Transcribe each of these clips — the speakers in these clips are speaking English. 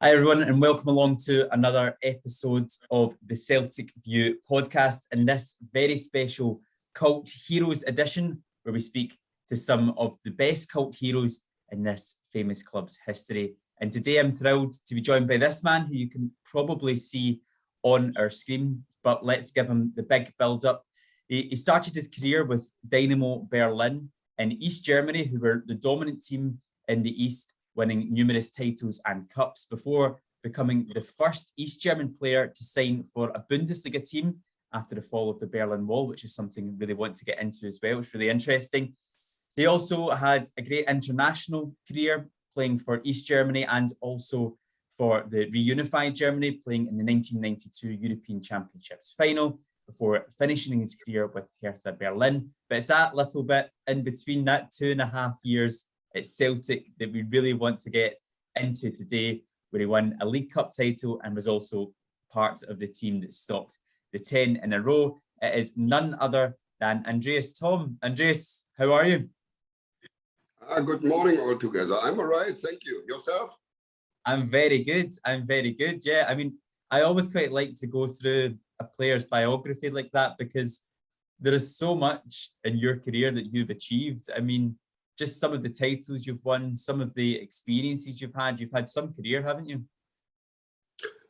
Hi everyone and welcome along to another episode of the Celtic View Podcast in this very special Cult Heroes edition where we speak to some of the best cult heroes in this famous club's history. And today I'm thrilled to be joined by this man who you can probably see on our screen, but let's give him the big build-up. He started his career with Dynamo Berlin in East Germany, who were the dominant team in the East, winning numerous titles and cups before becoming the first East German player to sign for a Bundesliga team after the fall of the Berlin Wall, which is something I really want to get into as well. It's really interesting. He also had a great international career playing for East Germany and also for the reunified Germany, playing in the 1992 European Championships final before finishing his career with Hertha Berlin. But it's that little bit in between, that 2.5 years at Celtic, that we really want to get into today, where he won a League Cup title and was also part of the team that stopped the 10 in a row. It is none other than Andreas Thom. Andreas, how are you? Good morning all together. I'm all right, thank you. Yourself? I'm very good. Yeah, I mean, I always quite like to go through a player's biography like that because there is so much in your career that you've achieved. I mean, just some of the titles you've won, some of the experiences you've had. You've had some career, haven't you?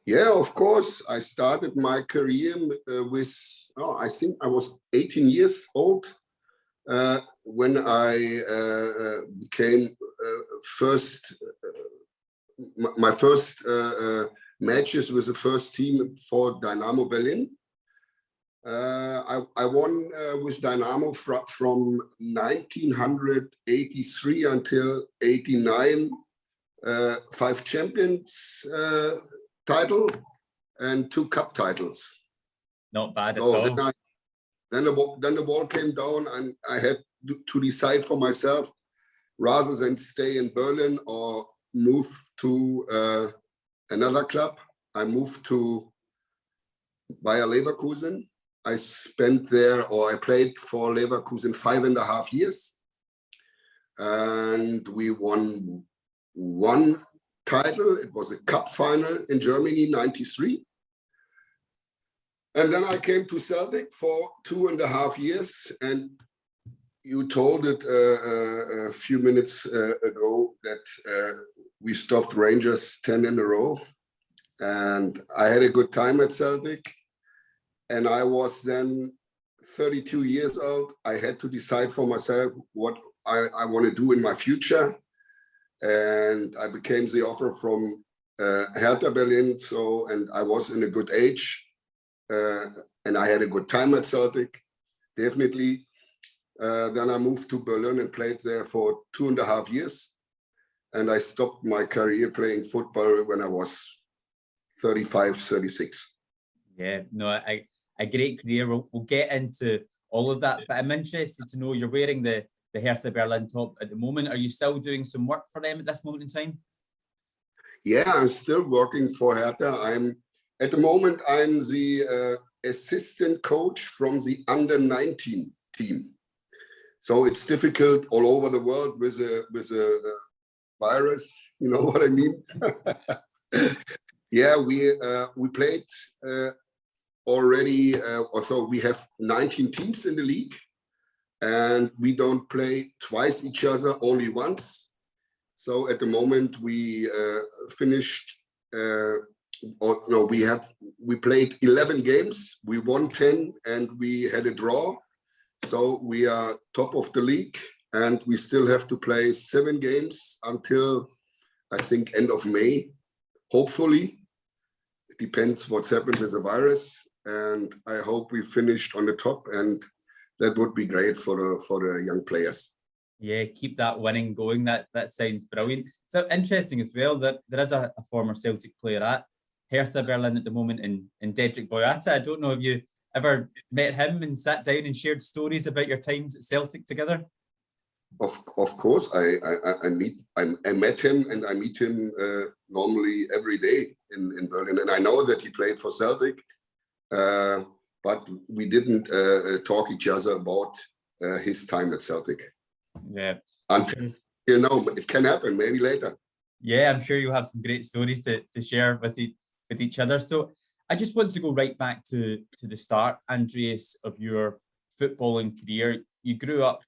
Yeah, of course. I started my career I think I was 18 years old when I became my first matches with the first team for Dynamo Berlin. I won with Dynamo from 1983 until 89, 5 champions title and 2 cup titles. Not bad at all. Then the ball came down and I had to decide for myself rather than stay in Berlin or move to another club. I moved to Bayer Leverkusen. I played for Leverkusen 5.5 years, and we won 1 title. It was a cup final in Germany, 93. And then I came to Celtic for 2.5 years, and you told it a few minutes ago that we stopped Rangers 10 in a row, and I had a good time at Celtic. And I was then 32 years old. I had to decide for myself what I want to do in my future. And I became the offer from Hertha Berlin. And I was in a good age. And I had a good time at Celtic, definitely. Then I moved to Berlin and played there for 2.5 years. And I stopped my career playing football when I was 35, 36. Yeah, no, a great career. We'll get into all of that, but I'm interested to know, you're wearing the Hertha Berlin top at the moment. Are you still doing some work for them at this moment in time? Yeah, I'm still working for Hertha. At the moment I'm the assistant coach from the under-19 team. So it's difficult all over the world with a virus. You know what I mean? Yeah, we played. Already, so we have 19 teams in the league, and we don't play twice each other, only once. So at the moment we finished. We played 11 games. We won 10, and we had a draw. So we are top of the league, and we still have to play 7 games until I think end of May. Hopefully, it depends what's happened with the virus. And I hope we finished on the top, and that would be great for the young players. Yeah, keep that winning going. That sounds brilliant. So interesting as well that there is a former Celtic player at Hertha Berlin at the moment in Dedrick Boyata. I don't know if you ever met him and sat down and shared stories about your times at Celtic together. Of course, I met him, and I meet him normally every day in Berlin, and I know that he played for Celtic. But we didn't talk each other about his time at Celtic. Yeah. Until, it can happen, maybe later. Yeah, I'm sure you'll have some great stories to share with each other. So I just want to go right back to the start, Andreas, of your footballing career. You grew up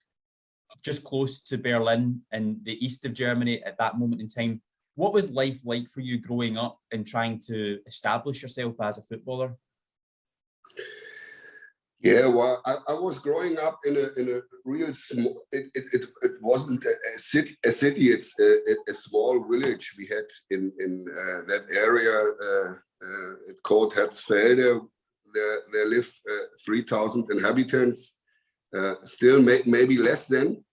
just close to Berlin in the east of Germany at that moment in time. What was life like for you growing up and trying to establish yourself as a footballer? Yeah, well, I was growing up in a real small. It wasn't a city. It's a small village we had in that area. It called Herzfelde. There live 3,000 inhabitants. Still, maybe less than.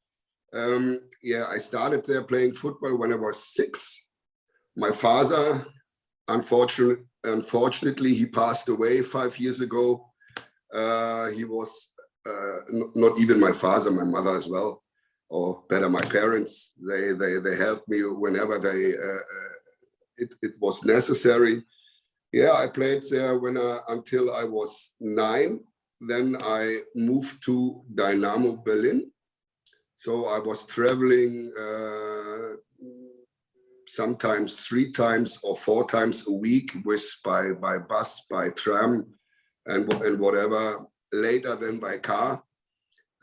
Yeah, I started there playing football when I was 6. My father, unfortunately, he passed away 5 years ago. He was not even my father, my mother as well, or better, my parents. They helped me whenever it was necessary. Yeah, I played there until I was 9. Then I moved to Dynamo Berlin. So I was traveling sometimes 3 times or 4 times a week by bus, by tram, and whatever, later than by car.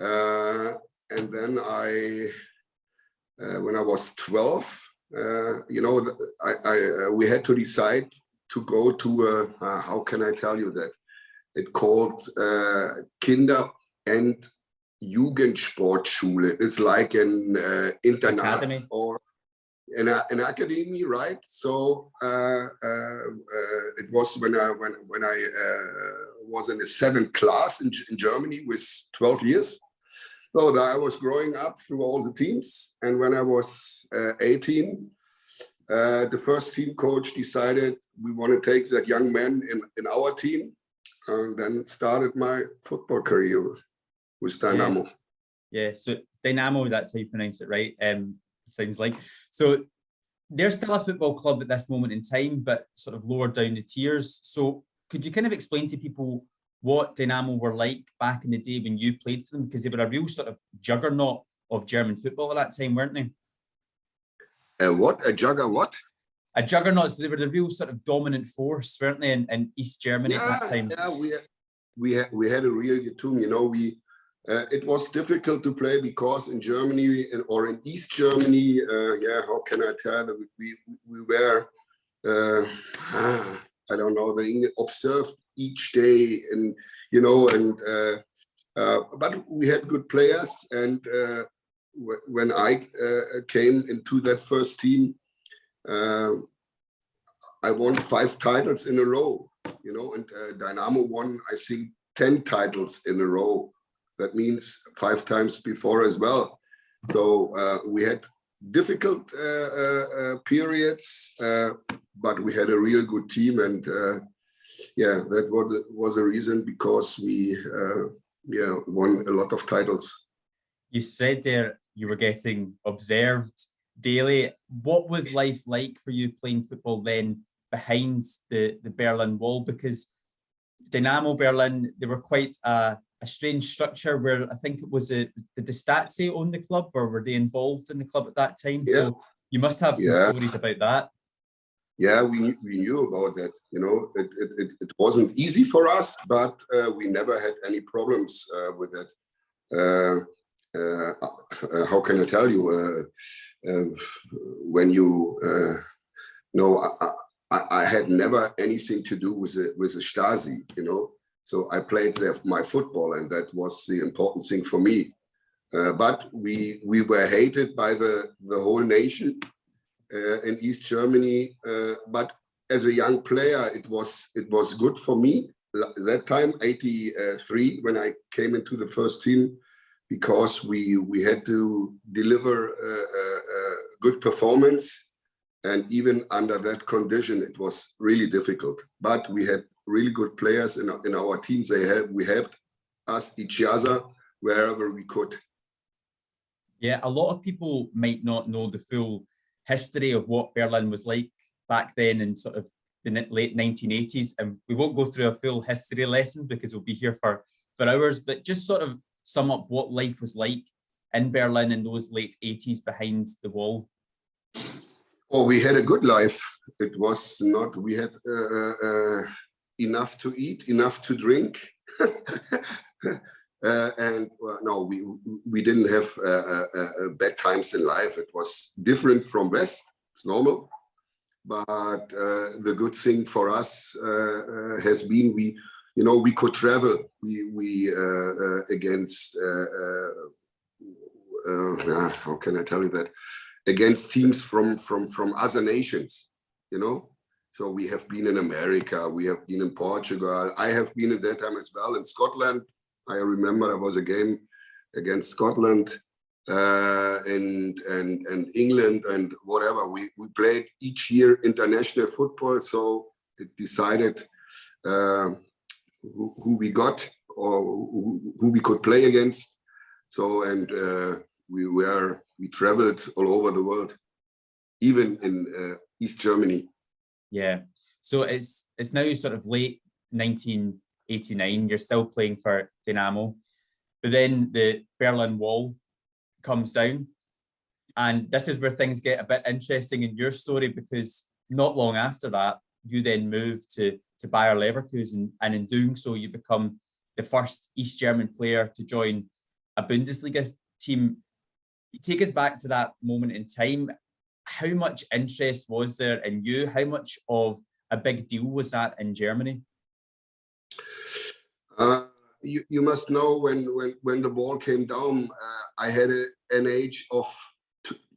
And then when I was 12, we had to decide to go to how can I tell you that? It called Kinder- and Jugendsportschule. It's like an internat Academy. Or an academy, right? So it was when I was in the 7th class in Germany with 12 years. So I was growing up through all the teams, and when I was 18, the first team coach decided we want to take that young man in our team, and then started my football career with Dynamo. Yeah, so Dynamo, that's how you pronounce it, right? Sounds like. So they're still a football club at this moment in time, but sort of lower down the tiers. So could you kind of explain to people what Dynamo were like back in the day when you played for them? Because they were a real sort of juggernaut of German football at that time, weren't they? What? A juggernaut? A juggernaut. So they were the real sort of dominant force, weren't they, in East Germany at that time? Yeah, we had a real good team. It was difficult to play because in Germany or in East Germany, how can I tell that we were, I don't know, they observed each day, and but we had good players. And when I came into that first team, I won 5 titles in a row, and Dynamo won, I think, 10 titles in a row. That means 5 times before as well. So we had difficult periods, but we had a real good team. And that was a reason because we won a lot of titles. You said there you were getting observed daily. What was life like for you playing football then behind the Berlin Wall? Because Dynamo Berlin, they were quite a strange structure where I think it was did the Stasi own the club, or were they involved in the club at that time? Yeah. So you must have some stories about that. Yeah, we knew about that. It wasn't easy for us, but we never had any problems with that. How can I tell you? When you I had never anything to do with the Stasi, So I played there my football, and that was the important thing for me. But we were hated by the whole nation in East Germany. But as a young player, it was good for me. That time, 83, when I came into the first team, because we had to deliver a good performance. And even under that condition, it was really difficult. But we had really good players in our teams. We helped us, each other, wherever we could. Yeah, a lot of people might not know the full history of what Berlin was like back then in sort of the late 1980s. And we won't go through a full history lesson because we'll be here for hours, but just sort of sum up what life was like in Berlin in those late 80s behind the wall. Oh, we had a good life. It was not, we had enough to eat, enough to drink. And no, we didn't have bad times in life. It was different from West. It's normal. But the good thing for us has been we could travel. We against how can I tell you that? Against teams from other nations, So we have been in America, we have been in Portugal. I have been at that time as well in Scotland. I remember there was a game against Scotland and England and whatever. We played each year international football, so it decided who we got or who we could play against. So we traveled all over the world, even in East Germany. Yeah. So it's now sort of late 1989. You're still playing for Dynamo, but then the Berlin Wall comes down, and this is where things get a bit interesting in your story, because not long after that, you then move to Bayer Leverkusen, and in doing so, you become the first East German player to join a Bundesliga team. Take us back to that moment in time. How much interest was there in you? How much of a big deal was that in Germany? You must know when the ball came down, I had an age of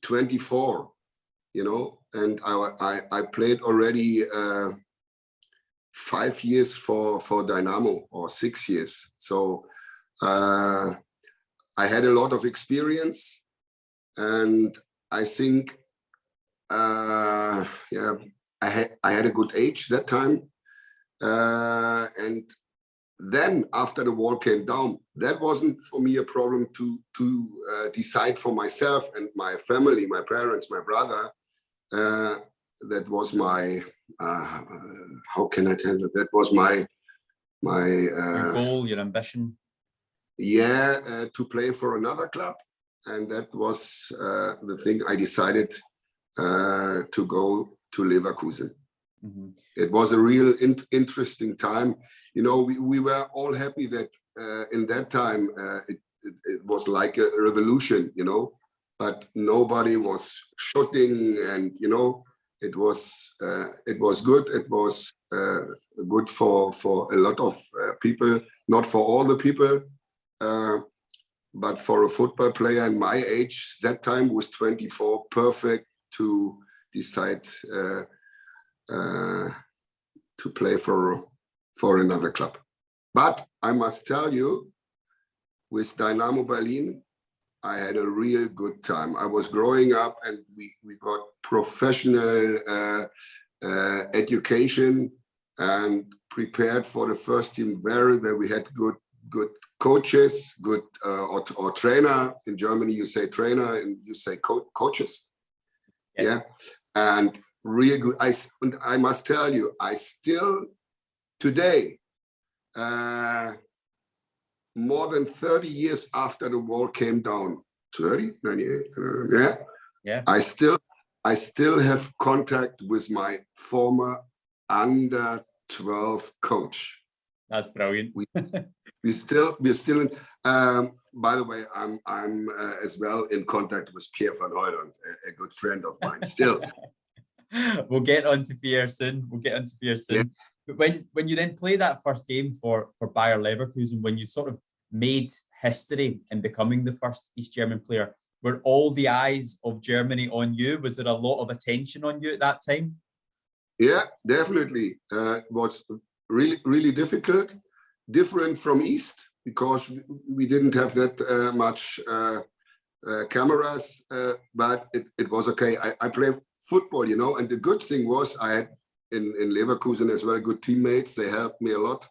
24, and I played already 5 years for Dynamo, or 6 years. So I had a lot of experience, and I think I had a good age that time, and then after the wall came down, that wasn't for me a problem to decide for myself and my family, my parents, my brother. That was my how can I tell you? That was my your goal, your ambition. Yeah, to play for another club, and that was the thing I decided to go to Leverkusen. Mm-hmm. It was a real interesting time. We were all happy that in that time it was like a revolution, but nobody was shooting, and it was good. It was good for a lot of people, not for all the people, but for a football player in my age, that time was 24, perfect to decide to play for another club. But I must tell you, with Dynamo Berlin, I had a real good time. I was growing up, and we got professional education and prepared for the first team very well. We had good coaches, good or trainer. In Germany, you say trainer, and you say coaches. Yeah, and really good. I must tell you, I still today, more than 30 years after the wall came down, 30, 98, yeah. I still have contact with my former under 12 coach. That's brilliant. We're still in. By the way, I'm as well in contact with Pierre van Hooydonk, a good friend of mine. Still. We'll get on to Pierre soon. Yeah. But when you then play that first game for Bayer Leverkusen, when you sort of made history in becoming the first East German player, were all the eyes of Germany on you? Was there a lot of attention on you at that time? Yeah, definitely. It was really, really difficult, different from East, because we didn't have that much cameras, but it was okay. I played football, and the good thing was I had in Leverkusen as well good teammates. They helped me a lot.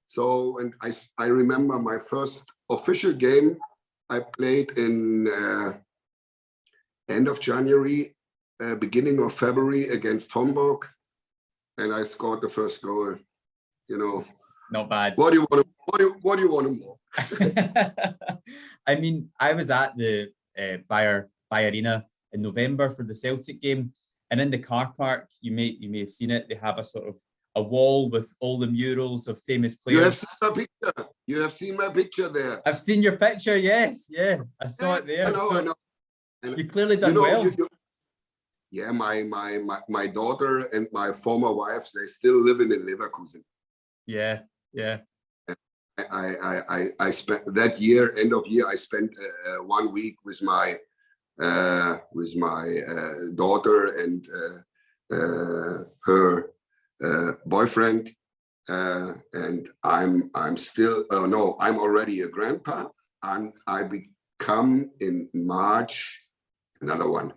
So, and I remember my first official game I played in end of January, beginning of February against Hamburg, and I scored the first goal. Not bad. What do you want more? I mean, I was at the Bayer Arena in November for the Celtic game, And in the car park, you may have seen it. They have a sort of a wall with all the murals of famous players. You have seen my picture. You have seen my picture there. I've seen your picture. Yes, yeah, I saw it there. I know. And you clearly done well. Yeah, my daughter and my former wives, they still living in Leverkusen. Yeah. I spent that year, end of year, I spent 1 week with my daughter and her boyfriend, and I'm still I'm already a grandpa, and I become in March another one.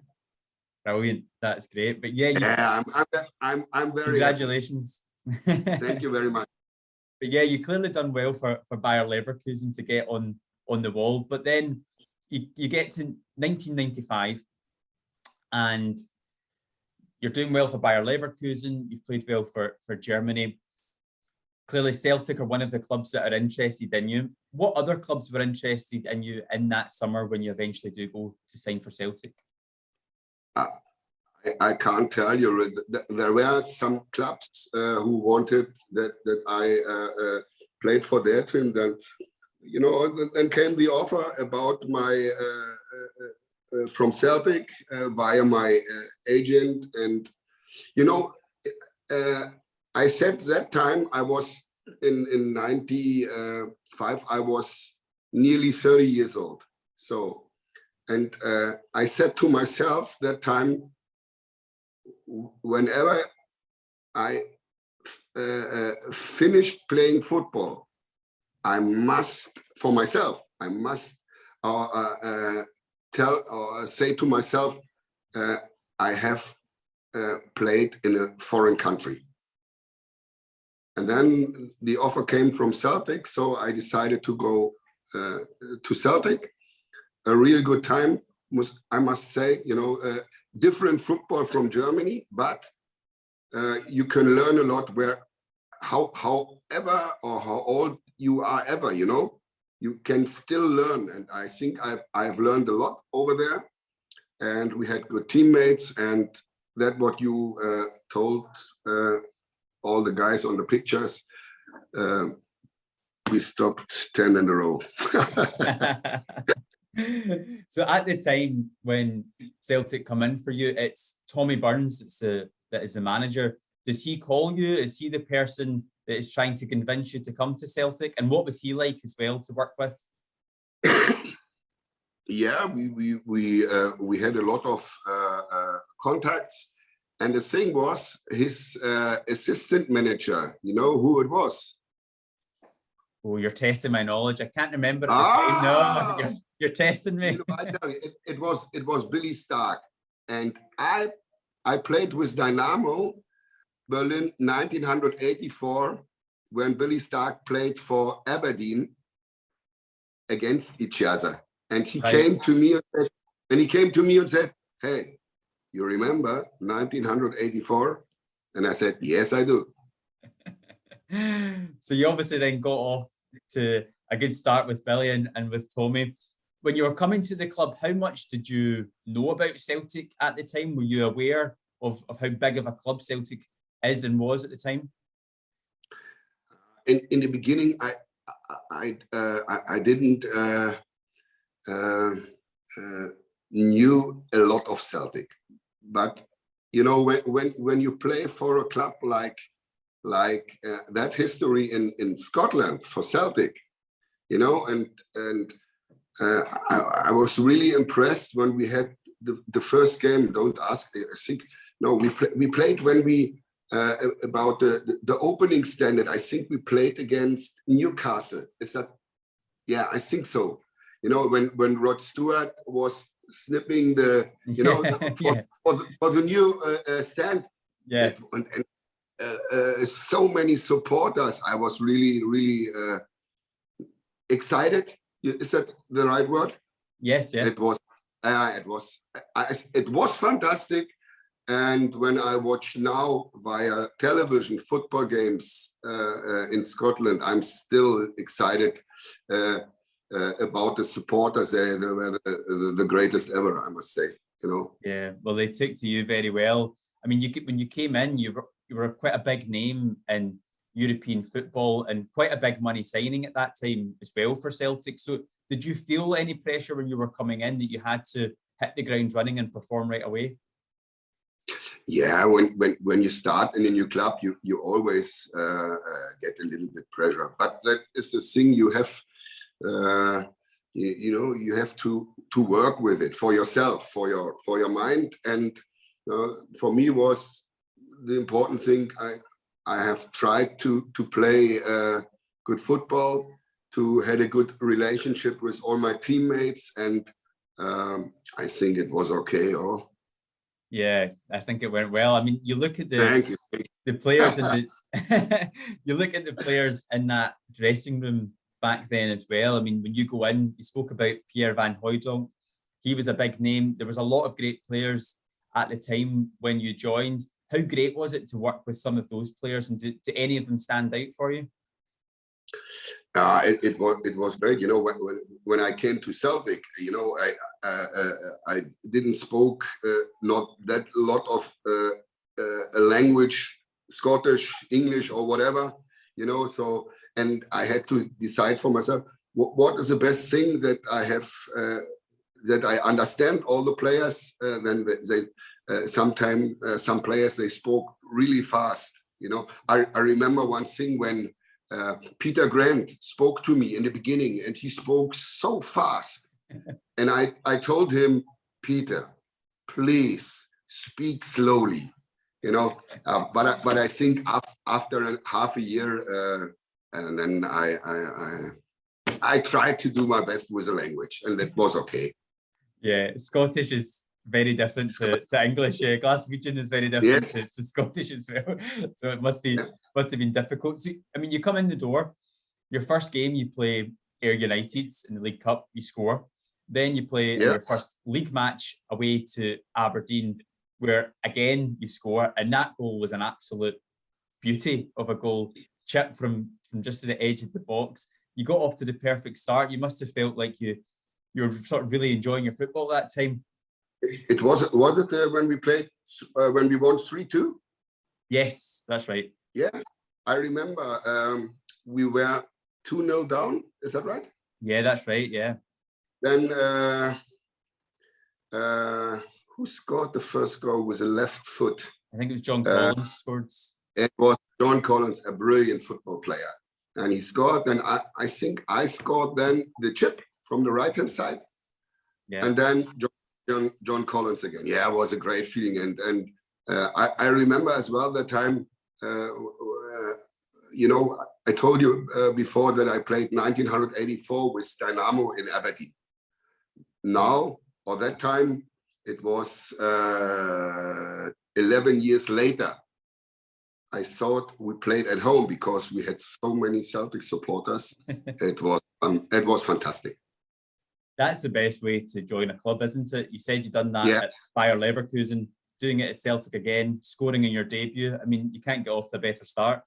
Brilliant, that's great. But yeah, I'm very congratulations. Thank you very much. But yeah, you clearly done well for Bayer Leverkusen to get on the wall. But then you get to 1995 and you're doing well for Bayer Leverkusen. You've played well for Germany. Clearly Celtic are one of the clubs that are interested in you. What other clubs were interested in you in that summer when you eventually do go to sign for Celtic? I can't tell you. There were some clubs who wanted that I played for their team. Then, then came the offer about my from Celtic via my agent, and I said that time I was in 95. I was nearly 30 years old. So, and I said to myself that time, whenever I finished playing football, I must, for myself, I must tell or say to myself, I have played in a foreign country. And then the offer came from Celtic, so I decided to go to Celtic. A real good time, I must say, different football from Germany, but you can learn a lot however or how old you are ever, you can still learn. And I think I've learned a lot over there, and we had good teammates, and that what you told all the guys on the pictures, we stopped 10 in a row. So at the time when Celtic come in for you, it's Tommy Burns that is the manager. Does he call you? Is he the person that is trying to convince you to come to Celtic? And what was he like as well to work with? Yeah, we had a lot of contacts, and the thing was his assistant manager. You know who it was? Oh, you're testing my knowledge. I can't remember at the time. No, you're testing me. I tell you, it was Billy Stark, and I played with Dynamo Berlin 1984 when Billy Stark played for Aberdeen against each other, and he came to me and said, "Hey, you remember 1984?" And I said, "Yes, I do." So you obviously then got off to a good start with Billy and with Tommy. When you were coming to the club, how much did you know about Celtic at the time? Were you aware of how big of a club Celtic is and was at the time? In the beginning, I didn't knew a lot of Celtic, but when you play for a club like that history in Scotland for Celtic, and I was really impressed when we had the first game. Don't ask. I think no, we played when we about the opening standard. I think we played against Newcastle. Is that? Yeah, I think so. When Rod Stewart was snipping the for the new stand. Yeah. And so many supporters. I was really excited. Is that the right word? Yes. Yeah. It was fantastic. And when I watch now via television football games in Scotland, I'm still excited about the supporters. They were the greatest ever, I must say. Yeah. Well, they took to you very well. I mean, when you came in, you were quite a big name in European football and quite a big money signing at that time as well for Celtic. So did you feel any pressure when you were coming in that you had to hit the ground running and perform right away? Yeah, when you start in a new club, you always get a little bit pressure. But that is the thing you have. You have to work with it for yourself, for your mind, and for me was the important thing. I have tried to play good football, to had a good relationship with all my teammates, and I think it was okay. Oh, yeah, I think it went well. I mean, you look at thank you. The players in the you look at the players in that dressing room back then as well. I mean, when you go in, you spoke about Pierre van Hooijdonk. He was a big name. There was a lot of great players at the time when you joined. How great was it to work with some of those players, and did any of them stand out for you? It was great. When I came to Celtic, I didn't spoke not that lot of a language, Scottish, English, or whatever. So, and I had to decide for myself what is the best thing that I have, that I understand all the players. Then sometimes some players, they spoke really fast. I remember one thing when Peter Grant spoke to me in the beginning, and he spoke so fast. And I told him, Peter, please speak slowly. But I think after half a year, and then I tried to do my best with the language, and it was okay. Yeah, Scottish is very different to English. Glaswegian is very different to Scottish as well. So it must have been difficult. So, I mean, you come in the door, your first game you play Ayr United in the League Cup, you score. Then you play your first league match away to Aberdeen, where again you score, and that goal was an absolute beauty of a goal, chip from just to the edge of the box. You got off to the perfect start. You must have felt like you were sort of really enjoying your football at that time. It was it when we played when we won 3-2? Yes, that's right. Yeah, I remember we were 2-0 down. Is that right? Yeah, that's right. Yeah. Then who scored the first goal with a left foot? I think it was John Collins scored. It was John Collins, a brilliant football player, and he scored. And I think I scored then the chip from the right hand side, and then John Collins again. Yeah, it was a great feeling, and I remember as well that time. I told you before that I played 1984 with Dynamo in Aberdeen. Now, or that time, it was 11 years later. I thought we played at home because we had so many Celtic supporters. It was fantastic. That's the best way to join a club, isn't it? You said you've done that at Bayer Leverkusen, doing it at Celtic again, scoring in your debut. I mean, you can't get off to a better start.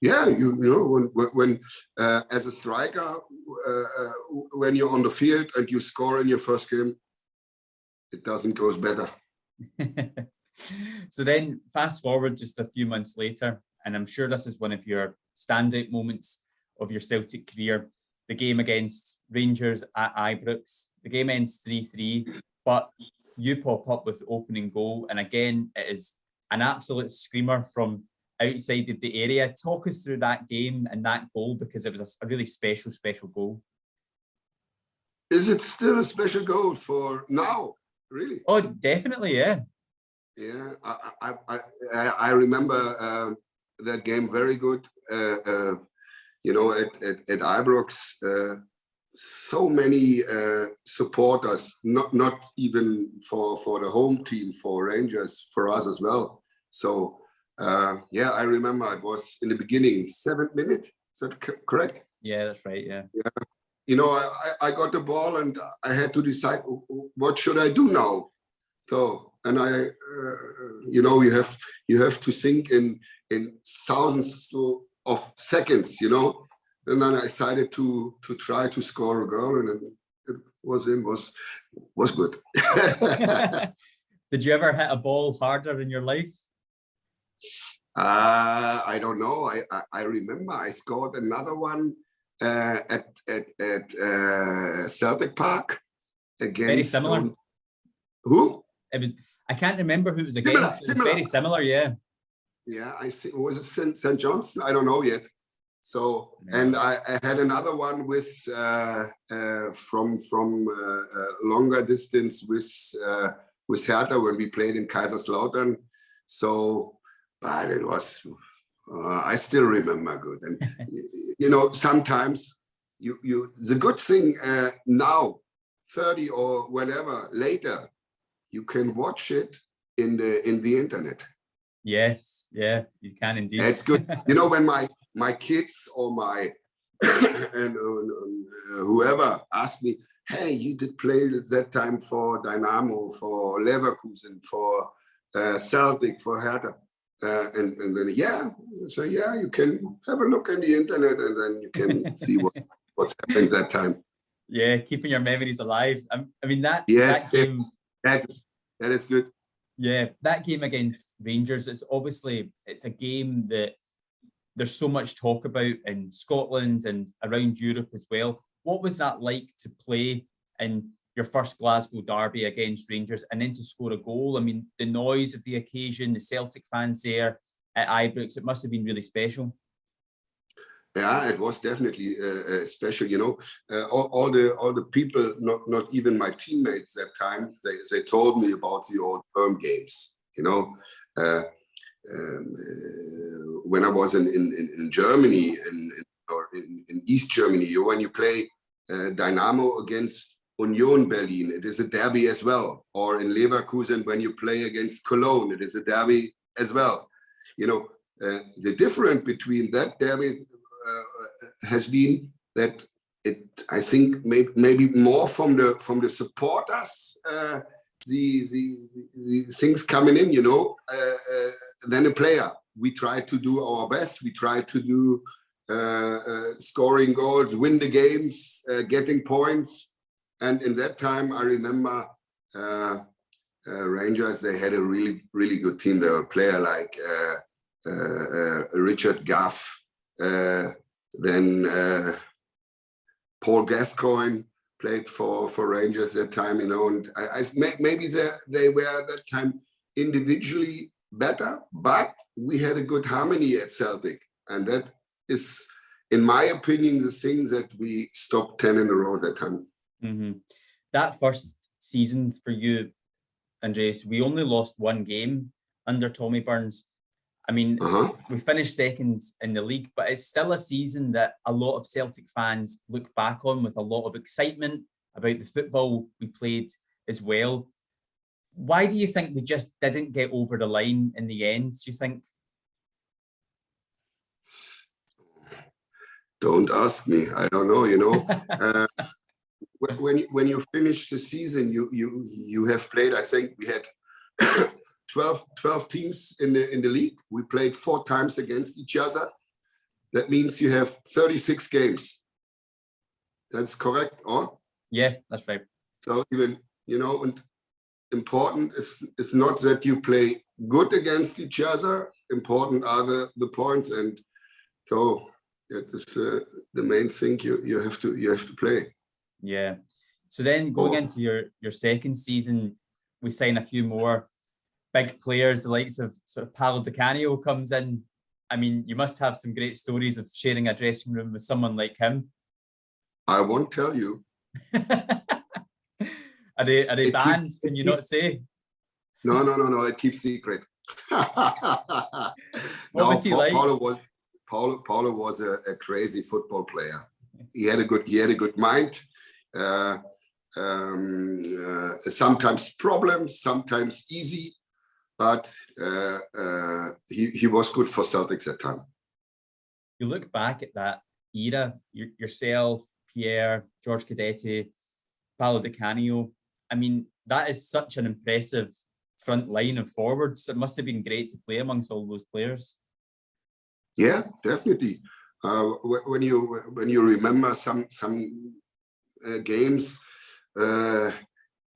Yeah, when as a striker, when you're on the field and you score in your first game, it doesn't go better. So then fast forward just a few months later, and I'm sure this is one of your standout moments of your Celtic career, the game against Rangers at Ibrox. The game ends 3-3, but you pop up with the opening goal, and again, it is an absolute screamer from outside of the area. Talk us through that game and that goal, because it was a really special goal. Is it still a special goal for now? Really? Oh, definitely, yeah. Yeah, I remember that game very good. At Ibrox, so many supporters, not even for the home team, for Rangers, for us as well. So I remember it was in the beginning, 7th minute. Is that correct? Yeah, that's right. Yeah. I got the ball and I had to decide what should I do now. So, and you have to think in thousands of seconds, And then I decided to try to score a goal, and it was good. Did you ever hit a ball harder in your life? I don't know. I remember I scored another one at Celtic Park against. Very similar. Who? It was. I can't remember who it was Similar, against. It was very similar, yeah. Yeah, I see. Was it St. Johnstone? I don't know yet. So, and I had another one with from longer distance with Hertha when we played in Kaiserslautern. So, but it was. I still remember good, and sometimes you the good thing now, 30 or whatever later, you can watch it in the internet. Yes, yeah, you can indeed. It's good. When my kids or my and whoever asked me, hey, you did play at that time for Dynamo, for Leverkusen, for Celtic, for Hertha. And then, you can have a look in the internet and then you can see what's happening that time. Yeah, keeping your memories alive. I mean, that game... That is good. Yeah, that game against Rangers, it's a game that there's so much talk about in Scotland and around Europe as well. What was that like to play in your first Glasgow Derby against Rangers and then to score a goal? I mean, the noise of the occasion, the Celtic fans there at Ibrox, it must have been really special. Yeah, it was definitely special. All the people, not even my teammates that time, they told me about the old firm games. When I was in Germany, or in East Germany, when you play Dynamo against Union Berlin, it is a derby as well. Or in Leverkusen, when you play against Cologne, it is a derby as well. The difference between that derby has been that I think maybe more from the supporters, the things coming in, than a player. We try to do our best. We try to do scoring goals, win the games, getting points. And in that time, I remember Rangers, they had a really, really good team. There were a player like Richard Gough, then Paul Gascoigne played for Rangers at that time, and maybe they were at that time individually better, but we had a good harmony at Celtic, and that is, in my opinion, the thing that we stopped 10 in a row that time. Mm-hmm. That first season for you, Andreas, we only lost one game under Tommy Burns. I mean, we finished second in the league, but it's still a season that a lot of Celtic fans look back on with a lot of excitement about the football we played as well. Why do you think we just didn't get over the line in the end, do you think? Don't ask me. I don't know, when you finish the season, you have played, I think we had 12 teams in the league. We played 4 times against each other. That means you have 36 games. That's correct, or? Yeah, that's right. So even, and important is not that you play good against each other. Important are the points, and so that is the main thing you have to play. Yeah. So then going into your second season, we sign a few more big players, the likes of sort of Paolo Di Canio comes in. I mean, you must have some great stories of sharing a dressing room with someone like him. I won't tell you. Are they banned? Can you not say? No. It keeps secret. What was he like? Paulo was a crazy football player. He had a good mind. Sometimes problems, sometimes easy, but he was good for Celtics at time. You look back at that era, yourself, Pierre, George Cadetti, Paolo Di Canio. I mean, that is such an impressive front line of forwards. It must have been great to play amongst all those players. Yeah, definitely. When you remember some games,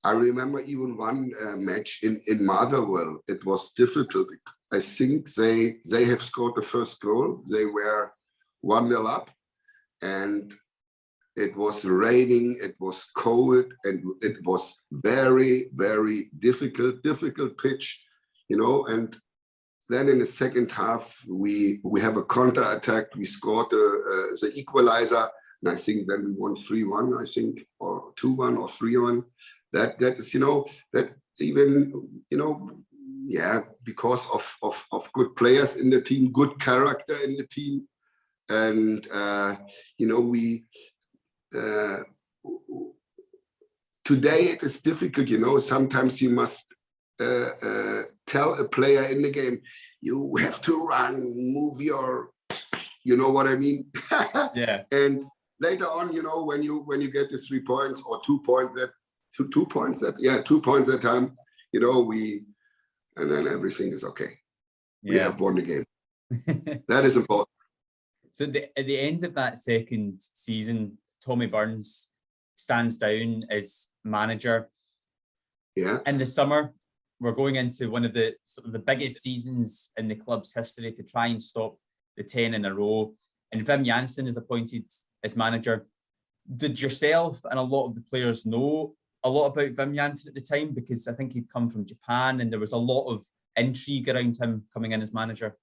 I remember even one match in Motherwell. It was difficult. I think they have scored the first goal. They were 1-0 up, and it was raining. It was cold, and it was very, very difficult pitch, And then in the second half, we have a counter attack. We scored the equalizer, and I think then we won 3-1. I think, or 2-1 or 3-1. That is, that even, because of good players in the team, good character in the team, and today it is difficult. Sometimes you must tell a player in the game, you have to run, move your, you know what I mean? Yeah. And later on, when you get the 3 points or 2 points, 2 points that time, and then everything is okay. Yeah. We have won the game. That is important. So at the end of that second season, Tommy Burns stands down as manager. Yeah. In the summer, we're going into one of the sort of the biggest seasons in the club's history to try and stop the 10 in a row. And Wim Jansen is appointed as manager. Did yourself and a lot of the players know a lot about Wim Jansen at the time? Because I think he'd come from Japan and there was a lot of intrigue around him coming in as manager.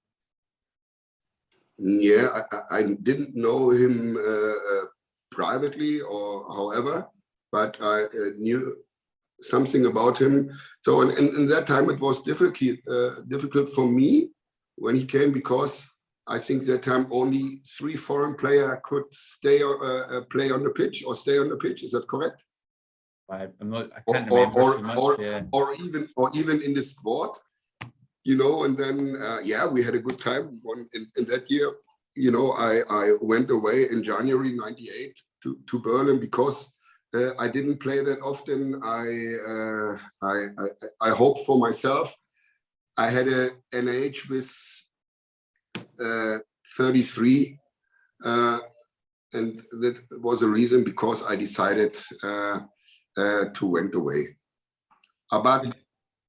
Yeah, I didn't know him privately or however, but I knew something about him. So in that time it was difficult for me when he came, because I think that time only 3 foreign players could stay play on the pitch or stay on the pitch. Is that correct? I can't remember too much. Or even in the squad, and then we had a good time. In that year, I went away in January '98 to Berlin because I didn't play that often. I hoped for myself. I had an age with 33, and that was a reason because I decided to went away. But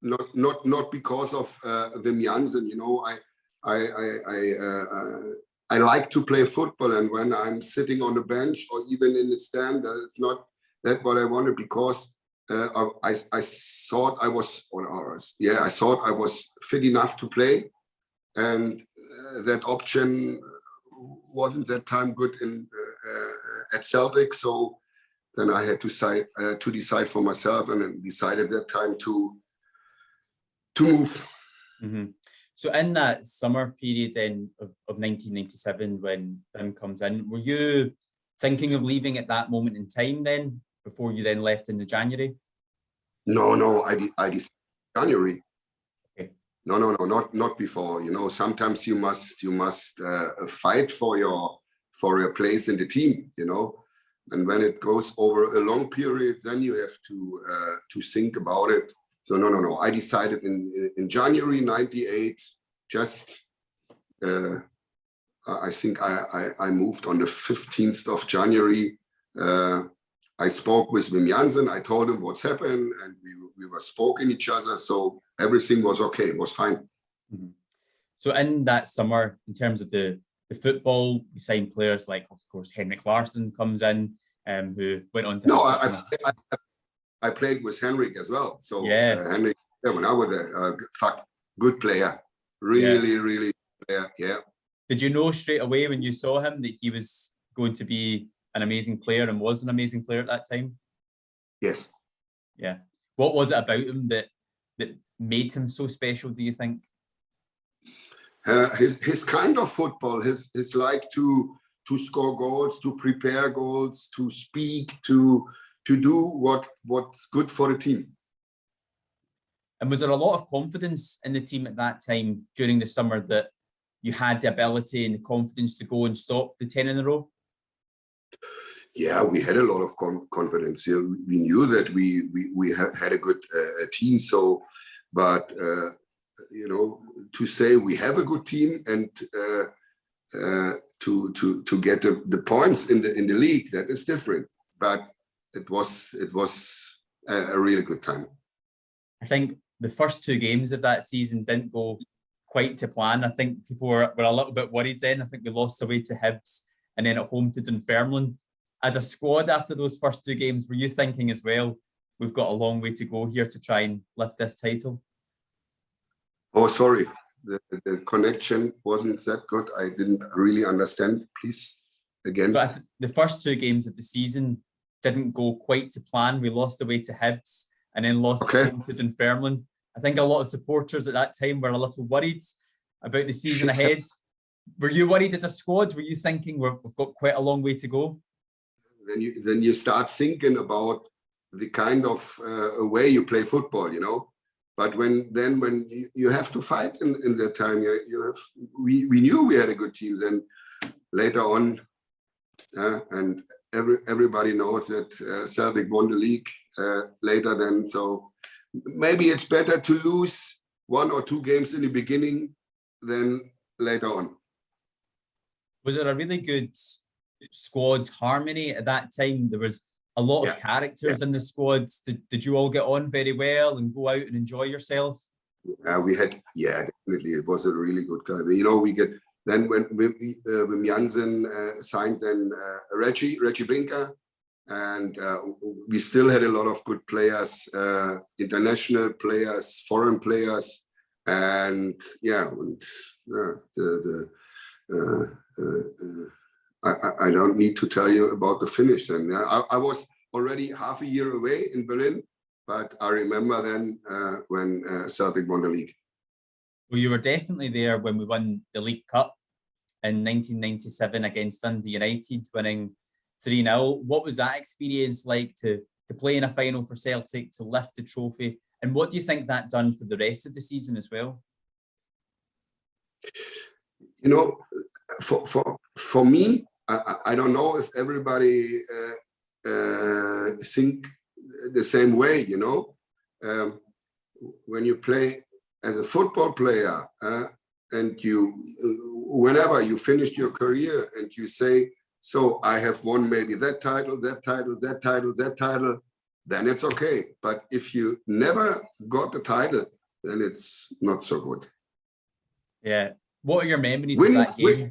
not because of Wim Jansen. I like to play football, and when I'm sitting on the bench or even in the stand, it's not that what I wanted, because I thought I was fit enough to play, and that option wasn't that time good at Celtic. So then I had to decide for myself, and then decided that time to move. Mm-hmm. So in that summer period then of 1997, when Wim comes in, were you thinking of leaving at that moment in time then, before you then left in the January? No, I decided January. Okay. No, not before. Sometimes you must fight for your place in the team. And when it goes over a long period, then you have to think about it. So no. I decided in January '98. Just I think I moved on the 15th of January. I spoke with Wim Jansen. I told him what's happened, and we were spoken each other. So everything was okay. It was fine. Mm-hmm. So in that summer, in terms of the football, we signed players like, of course, Henrik Larsson comes in, who went on to. No, I played with Henrik as well. So Henrik, when I was a good player, really player. Yeah. Did you know straight away when you saw him that he was going to be an amazing player, and was an amazing player at that time? Yes. Yeah. What was it about him that made him so special, do you think? His kind of football, his like to score goals, to prepare goals, to speak, to do what's good for the team. And was there a lot of confidence in the team at that time during the summer that you had the ability and the confidence to go and stop the 10 in a row? Yeah, we had a lot of confidence. We knew that we had a good team. So, but to say we have a good team and to get the points in the league, that is different. But it was a really good time. I think the first two games of that season didn't go quite to plan. I think people were a little bit worried then. I think we lost away to Hibs and then at home to Dunfermline. As a squad after those first two games, were you thinking as well, we've got a long way to go here to try and lift this title? Oh, sorry. The connection wasn't that good. I didn't really understand. Please, again. So the first two games of the season didn't go quite to plan. We lost away to Hibs and then lost home to Dunfermline. I think a lot of supporters at that time were a little worried about the season ahead. Were you worried as a squad? Were you thinking we've got quite a long way to go? Then you start thinking about the kind of way you play football, you know. But when you have to fight in that time, we knew we had a good team. Then later on, and everybody knows that Celtic won the league later. Then so maybe it's better to lose one or two games in the beginning than later on. Was it a really good squad harmony at that time? There was a lot of characters in the squads. Did you all get on very well and go out and enjoy yourself? Definitely. It was a really good guy. You know, we get then when Wim Jansen signed then Reggie Brinker, and we still had a lot of good players, international players, foreign players, and I don't need to tell you about the finish then. I was already half a year away in Berlin, but I remember then when Celtic won the league. Well, you were definitely there when we won the League Cup in 1997 against Dundee United, winning 3-0. What was that experience like to play in a final for Celtic, to lift the trophy? And what do you think that done for the rest of the season as well? You know, for me, I don't know if everybody think the same way, you know. When you play as a football player and whenever you finish your career and you say, so I have won maybe that title, then it's okay. But if you never got the title, then it's not so good. Yeah. What are your memories of that game?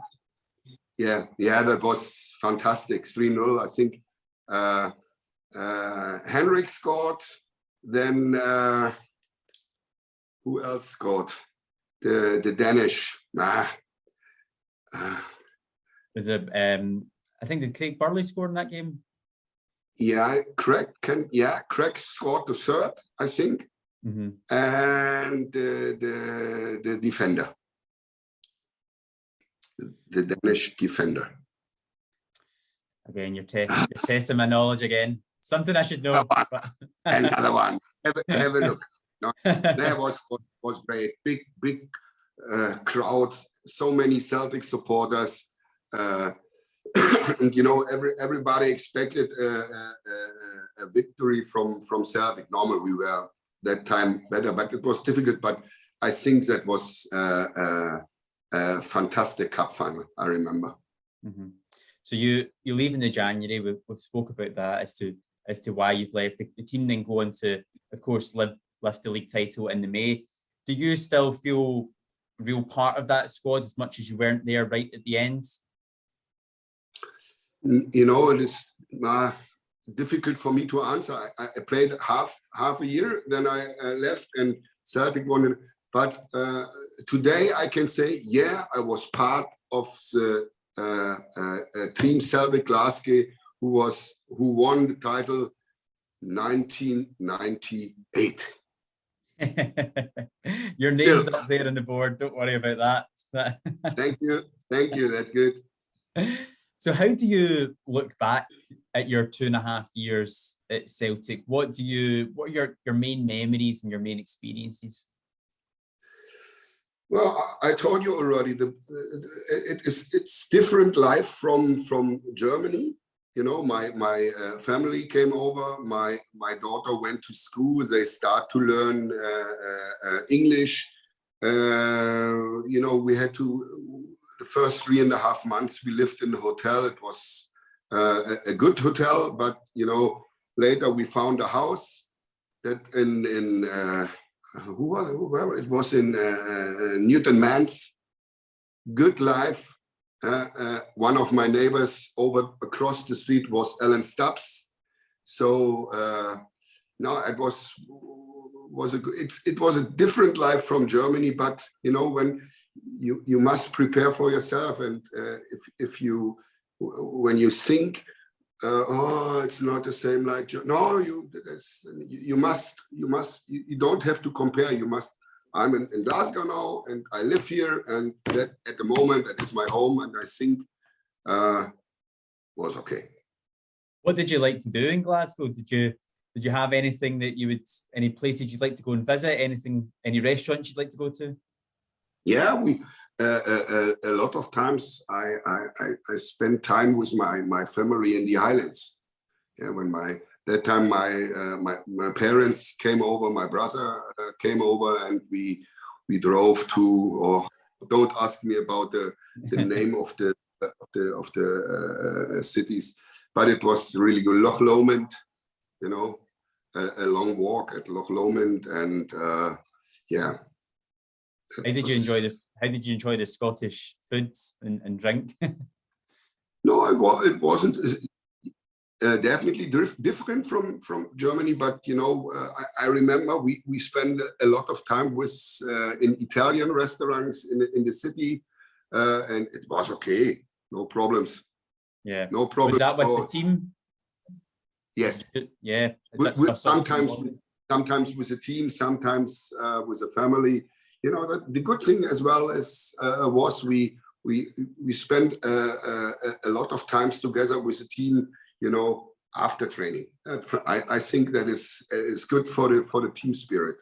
That was fantastic. 3-0, I think. Henrik scored. Then who else scored? The Danish. Was it? I think did Craig Burley score in that game? Yeah, Craig scored the third, I think, and the defender. The Danish defender. Again, you're testing my knowledge again. Something I should know. Another one. Have a look. No, that was great. Big crowds. So many Celtic supporters. And you know, everybody expected a victory from Celtic. Normally, we were that time better, but it was difficult. But I think that was a fantastic cup final, I remember. Mm-hmm. So you leave in the January. We've spoke about that as to why you've left. The team then go on to, of course, lift the league title in the May. Do you still feel a real part of that squad as much as you weren't there right at the end? You know, it is difficult for me to answer. I played half a year, then I left, and Celtic won it. But today I can say, I was part of the team Celtic Glasgow who won the title 1998. Your name's up there on the board. Don't worry about that. Thank you. That's good. So how do you look back at your 2.5 years at Celtic? What are your main memories and your main experiences? Well, I told you already, it's different life from Germany. You know, my family came over. My daughter went to school. They start to learn English. You know, we had to. The first 3.5 months we lived in the hotel. It was a good hotel, but you know, later we found a house that where it was in Newton Man's Good Life. One of my neighbors across the street was Alan Stubbs. So no, it was a different life from Germany. But when you must prepare for yourself, and when you think, it's not the same like no, you don't have to compare. I'm in Glasgow now, and I live here, and that at the moment that is my home, and I think was okay. What did you like to do in Glasgow? Did you have anything that any places you'd like to go and visit? Any restaurants you'd like to go to? Yeah, we a lot of times I spend time with my family in the Highlands. Yeah, when that time my parents came over, my brother came over, and we drove to. Or don't ask me about the name of the cities, but it was really good. Loch Lomond, a long walk at Loch Lomond, and yeah. How did you enjoy the Scottish foods and drink? No, it wasn't definitely different from Germany, but I remember we spent a lot of time in Italian restaurants in the city, and it was okay, no problems. Yeah, no problem. Was that with the team? Yes. Yeah. Sometimes with a team, sometimes with a family. The good thing as well was we spent a lot of times together with the team, after training. I think that is good for the team spirit.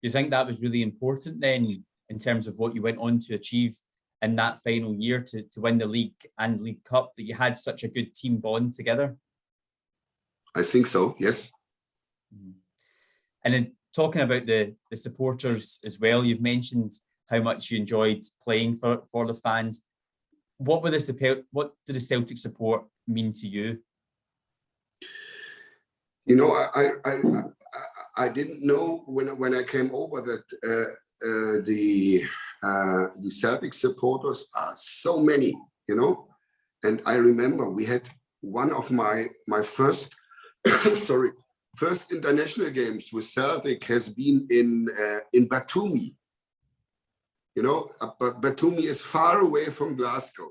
You think that was really important then, in terms of what you went on to achieve in that final year to win the league and League Cup, that you had such a good team bond together? I think so, yes. And then talking about the supporters as well, you've mentioned how much you enjoyed playing for the fans. What did the Celtic support mean to you? I didn't know when I came over that the Celtic supporters are so many, and I remember we had one of my first first international games with Celtic has been in Batumi. But Batumi is far away from Glasgow,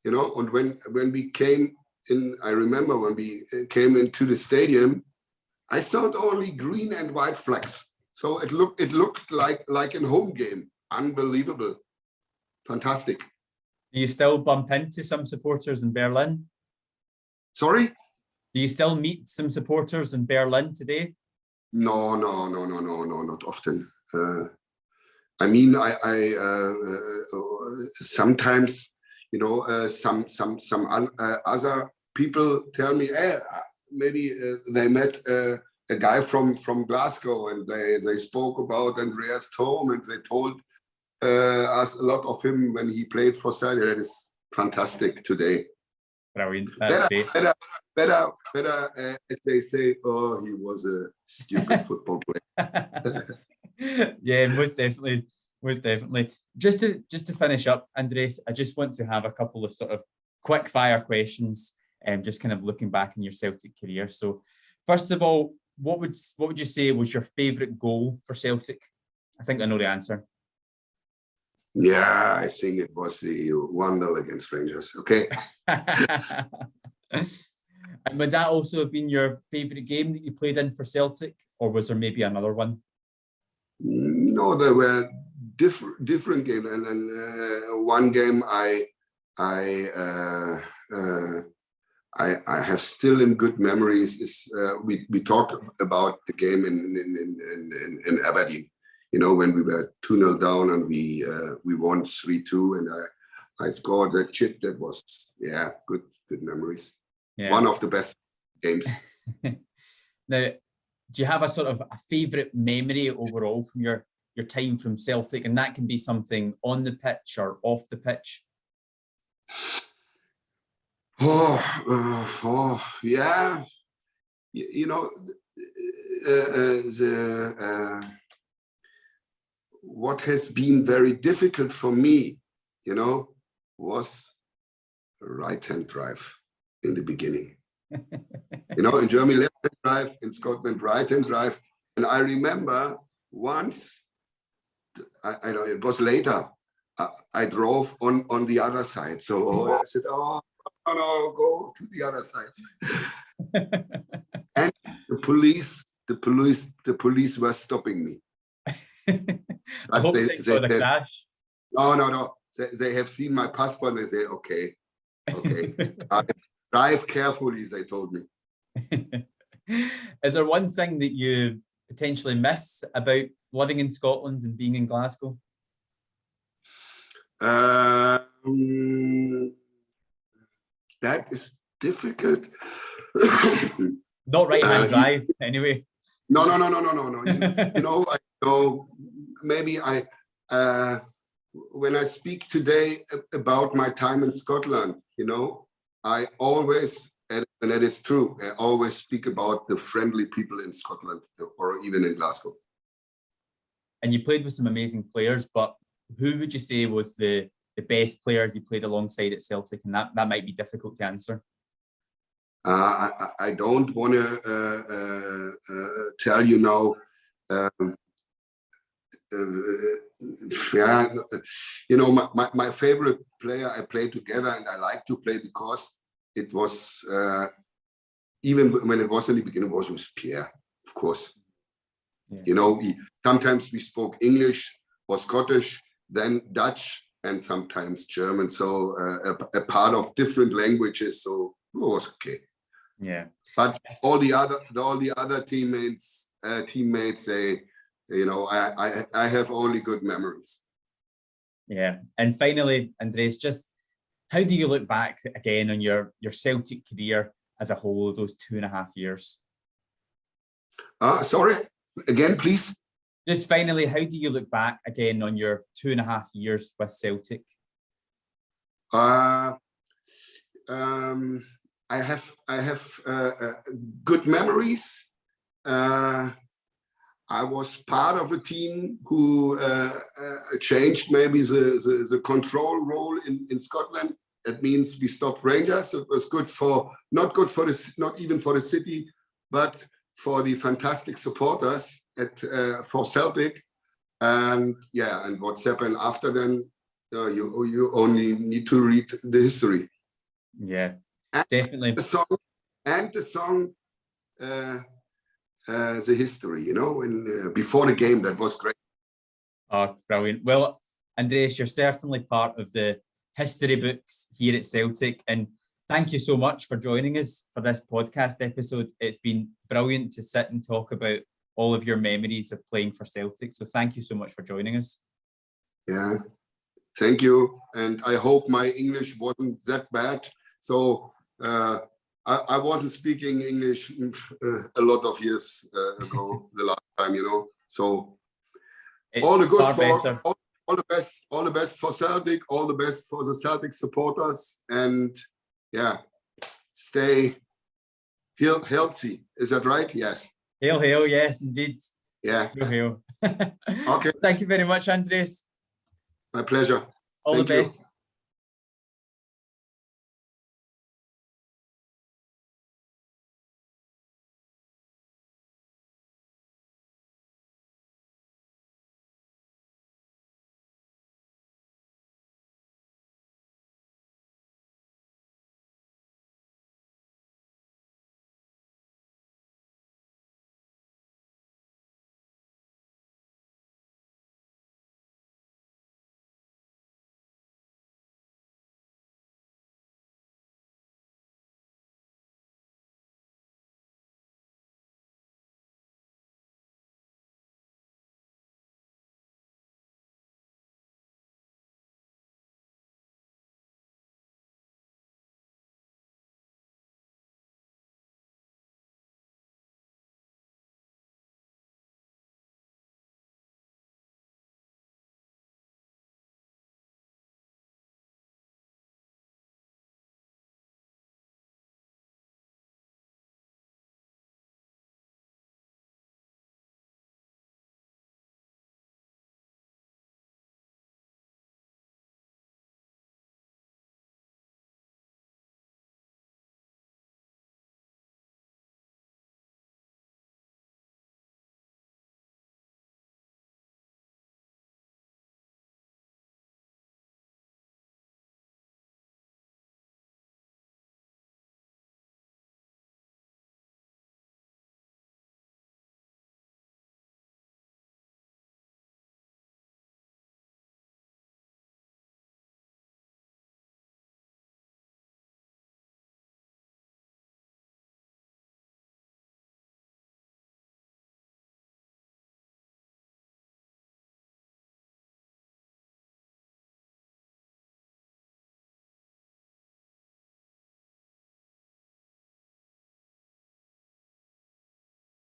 and when we came in, I remember when we came into the stadium, I saw only green and white flags. So it looked like a home game. Unbelievable. Fantastic. Do you still bump into some supporters in Berlin? Sorry? Do you still meet some supporters in Berlin today? No, not often. I sometimes, some other people tell me, hey, maybe they met a guy from Glasgow, and they spoke about Andreas Thom, and they told us a lot of him when he played for Celtic. That is fantastic today. Brilliant. That's better, as they say, he was a stupid football player. Yeah, most definitely. Just to finish up, Andreas, I just want to have a couple of sort of quick fire questions, just kind of looking back in your Celtic career. So, first of all, what would you say was your favourite goal for Celtic? I think I know the answer. Yeah, I think it was the 1-0 against Rangers. Okay. And would that also have been your favourite game that you played in for Celtic, or was there maybe another one? No, there were different games, and then one game I have still in good memories is we talked about the game in Aberdeen. When we were 2-0 down and we won 3-2, and I scored that chip. That was good memories. Yeah. One of the best games. Now, do you have a sort of a favourite memory overall from your time from Celtic? And that can be something on the pitch or off the pitch. Yeah. you know, what has been very difficult for me, you know, was right-hand drive in the beginning. You know, in Germany, left-hand drive, in Scotland, right-hand drive. And I remember once, I know it was later, I drove on the other side. So I said, oh, no, go to the other side. And the police were stopping me. I hope they saw the crash. No. They have seen my passport and they say, okay. Drive carefully, they told me. Is there one thing that you potentially miss about living in Scotland and being in Glasgow? That is difficult. Not right-hand drive, anyway. No. You know, maybe when I speak today about my time in Scotland, you know, I always, and that is true, I always speak about the friendly people in Scotland or even in Glasgow. And you played with some amazing players, but who would you say was the best player you played alongside at Celtic? And that might be difficult to answer. I don't want to tell you now. Yeah, you know, my favorite player I played together and I like to play because it was, even when it was in the beginning, was with Pierre, of course. Yeah. You know, sometimes we spoke English or Scottish, then Dutch, and sometimes German. So a part of different languages. So it was okay. Yeah. But all the other teammates, say, you know, I have only good memories. Yeah. And finally, Andreas, just how do you look back again on your Celtic career as a whole, those 2.5 years? Sorry, again, please. Just finally, how do you look back again on your 2.5 years with Celtic? I have good memories. I was part of a team who changed maybe the control role in Scotland. That means we stopped Rangers. It was good not even for the city, but for the fantastic supporters for Celtic. And yeah, and what's happened after then, you only need to read the history. Yeah, and definitely. The song. The history, you know, before the game, that was great. Oh, brilliant. Well, Andreas, you're certainly part of the history books here at Celtic, and thank you so much for joining us for this podcast episode. It's been brilliant to sit and talk about all of your memories of playing for Celtic. So thank you so much for joining us. Yeah, thank you. And I hope my English wasn't that bad. So I wasn't speaking English a lot of years ago, the last time, you know. So it's all the good for all the best for Celtic, all the best for the Celtic supporters, and yeah, stay healthy. Is that right? Yes. Hail, yes, indeed. Yeah. Hail. Okay. Thank you very much, Andreas. My pleasure. All the best.